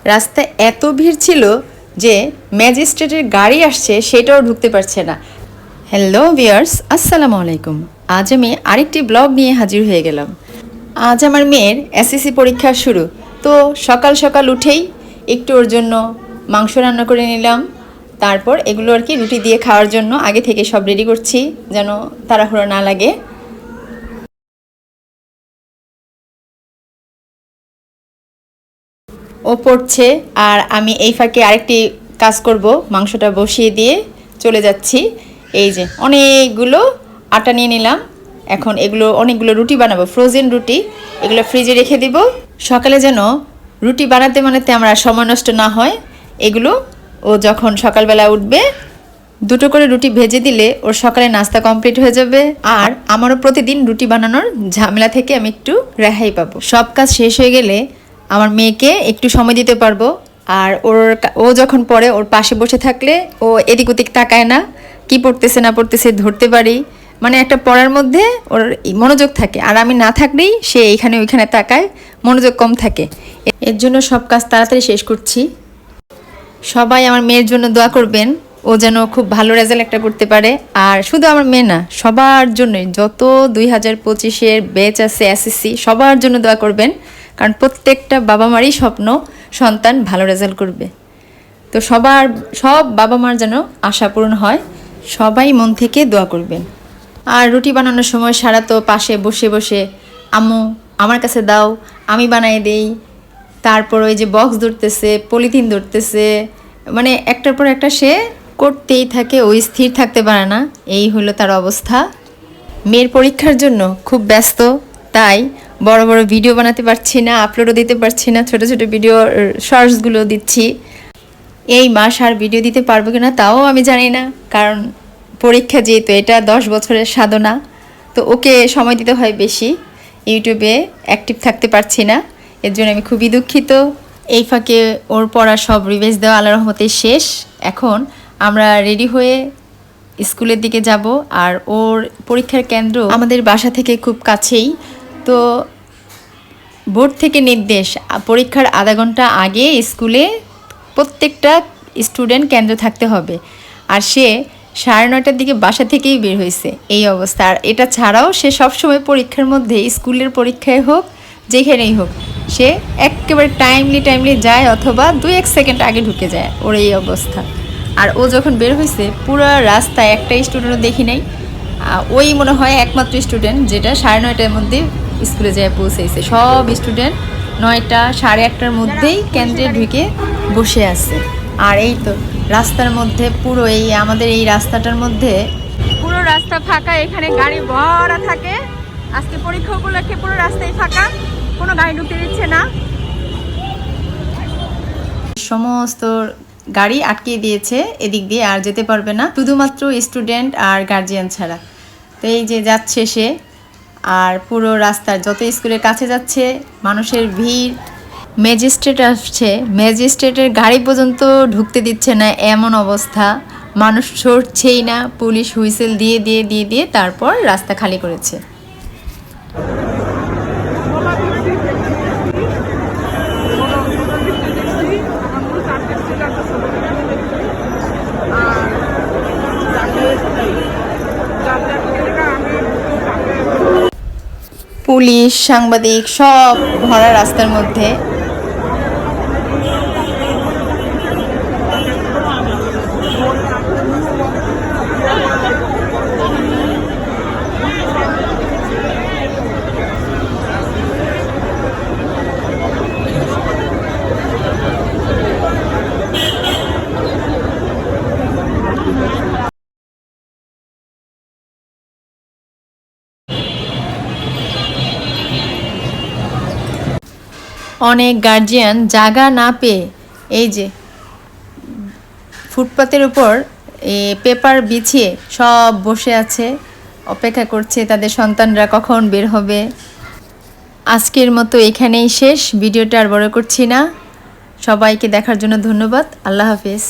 রাস্তায় এত ভিড় ছিল যে ম্যাজিস্ট্রেটের গাড়ি আসছে সেটাও ঢুকতে পারছে না। হ্যালো ভিউয়ার্স, আসসালামু আলাইকুম। আজ আমি আরেকটি ব্লগ নিয়ে হাজির হয়ে গেলাম। আজ আমার মেয়ের এসএসসি পরীক্ষা শুরু, তো সকাল সকাল উঠেই একটু ওর জন্য মাংস রান্না করে নিলাম। তারপর এগুলো আর কি রুটি দিয়ে খাওয়ার জন্য আগে থেকে সব রেডি করছি যেন তাড়াহুড়ো না লাগে। ও পড়ছে আর আমি এই ফাঁকে আরেকটি কাজ করব, মাংসটা বসিয়ে দিয়ে চলে যাচ্ছি। এই যে অনেকগুলো আটা নিয়ে নিলাম, এখন এগুলো অনেকগুলো রুটি বানাবো, ফ্রোজেন রুটি। এগুলো ফ্রিজে রেখে দিব, সকালে যেন রুটি বানাতে বানাতে আমার সময় নষ্ট না হয়। এগুলো ও যখন সকালবেলা উঠবে দুটো করে রুটি ভেজে দিলে ওর সকালে নাস্তা কমপ্লিট হয়ে যাবে। আর আমারও প্রতিদিন রুটি বানানোর ঝামেলা থেকে আমি একটু রেহাই পাবো। সব কাজ শেষ হয়ে গেলে আমার মেয়েকে একটু সময় দিতে পারবো। আর ও যখন পড়ে ওর পাশে বসে থাকলে ও এদিক ওদিক তাকায় না, কি পড়তেছে না পড়তেছে ধরতে পারি, মানে একটা পড়ার মধ্যে ওর মনোযোগ থাকে। আর আমি না থাকলেই সে এইখানে ওইখানে তাকায়, মনোযোগ কম থাকে। এর জন্য সব কাজ তাড়াতাড়ি শেষ করছি। সবাই আমার মেয়ের জন্য দোয়া করবেন, ও যেন খুব ভালো রেজাল্ট একটা করতে পারে। আর শুধু আমার মেয়ে না, সবার জন্যই, যত 2025-এর ব্যাচ আছে এসএসসি সবার জন্য দোয়া করবেন, কারণ প্রত্যেকটা বাবা মারই স্বপ্ন সন্তান ভালো রেজাল্ট করবে। তো সব বাবা মার যেন আশা পূরণ হয়, সবাই মন থেকে দোয়া করবেন। আর রুটি বানানোর সময় সারা তো পাশে বসে বসে আম্মু আমার কাছে দাও, আমি বানাই দেই। তারপর ওই যে বক্স ধরতেছে, পলিথিন ধরতেছে, মানে একটার পর একটা সে করতেই থাকে, ওই স্থির থাকতে পারে না। এই হলো তার অবস্থা। মেয়ের পরীক্ষার জন্য খুব ব্যস্ত, তাই বড় বড় ভিডিও বানাতে পারছি না, আপলোডও দিতে পারছি না, ছোট ছোট ভিডিও শর্টসগুলো দিচ্ছি। এই মাস আর ভিডিও দিতে পারবো কিনা তাও আমি জানি না, কারণ পরীক্ষা যেহেতু এটা 10 বছরের সাধনা, তো ওকে সময় দিতে হয় বেশি, ইউটিউবে অ্যাক্টিভ থাকতে পারছি না। এর জন্য আমি খুবই দুঃখিত। এই ফাঁকে ওর পড়া সব রিভাইজ দেওয়া আল্লাহর রহমতে শেষ। এখন আমরা রেডি হয়ে স্কুলের দিকে যাব। আর ওর পরীক্ষার কেন্দ্র আমাদের বাসা থেকে খুব কাছেই, তো বোর্ড থেকে নির্দেশ পরীক্ষার আধা ঘন্টা আগে স্কুলে প্রত্যেকটা স্টুডেন্ট কেন্দ্র থাকতে হবে। আর সে 9:30টার দিকে বাসা থেকেই বের হয়েছে, এই অবস্থা। আর এটা ছাড়াও সে সবসময় পরীক্ষার মধ্যে, স্কুলের পরীক্ষায় হোক যেখানেই হোক, সে একেবারে টাইমলি যায়, অথবা 2-1 সেকেন্ড আগে ঢুকে যায়, ওর এই অবস্থা। আর ও যখন বের হয়েছে পুরো রাস্তায় একটা স্টুডেন্টও দেখি নাই। ওই মনে হয় একমাত্র স্টুডেন্ট যেটা 9:30টার মধ্যে স্কুলে যায় পৌঁছেছে। সব স্টুডেন্ট 9টা 8:30টার মধ্যেই কেন্দ্রে ঢুকে বসে আছে। আর এই তো রাস্তার মধ্যে পুরো আমাদের এই রাস্তাটার মধ্যে পুরো রাস্তা ফাঁকা, এখানে গাড়ি ভরা থাকে। আজকে পরীক্ষা উপলক্ষে পুরো রাস্তায় ফাঁকা, কোনো গাড়ি ঢুকতে দিচ্ছে না, সমস্ত গাড়ি আটকে দিয়েছে, এদিক দিয়ে আর যেতে পারবে না, শুধুমাত্র স্টুডেন্ট আর গার্জিয়ান ছাড়া। তো এই যে যাচ্ছে সে, আর পুরো রাস্তার যত স্কুলের কাছে যাচ্ছে মানুষের ভিড়। ম্যাজিস্ট্রেট আসছে, ম্যাজিস্ট্রেটের গাড়ি পর্যন্ত ঢুকতে দিচ্ছে না, এমন অবস্থা। মানুষ সরছেই না, পুলিশ হুইসেল দিয়ে দিয়ে দিয়ে দিয়ে তারপর রাস্তা খালি করেছে। পুলিশ সাংবাদিক সব ভরা রাস্তার মধ্যে। অনেক গার্জিয়ান জায়গা না পেয়ে এই যে ফুটপাতের উপর পেপার বিছিয়ে সব বসে আছে, অপেক্ষা করছে তাদের সন্তানরা কখন বের হবে। আজকের মতো এখানেই শেষ, ভিডিওটা আর বড় করছি না। সবাইকে দেখার জন্য ধন্যবাদ। আল্লাহ হাফেজ।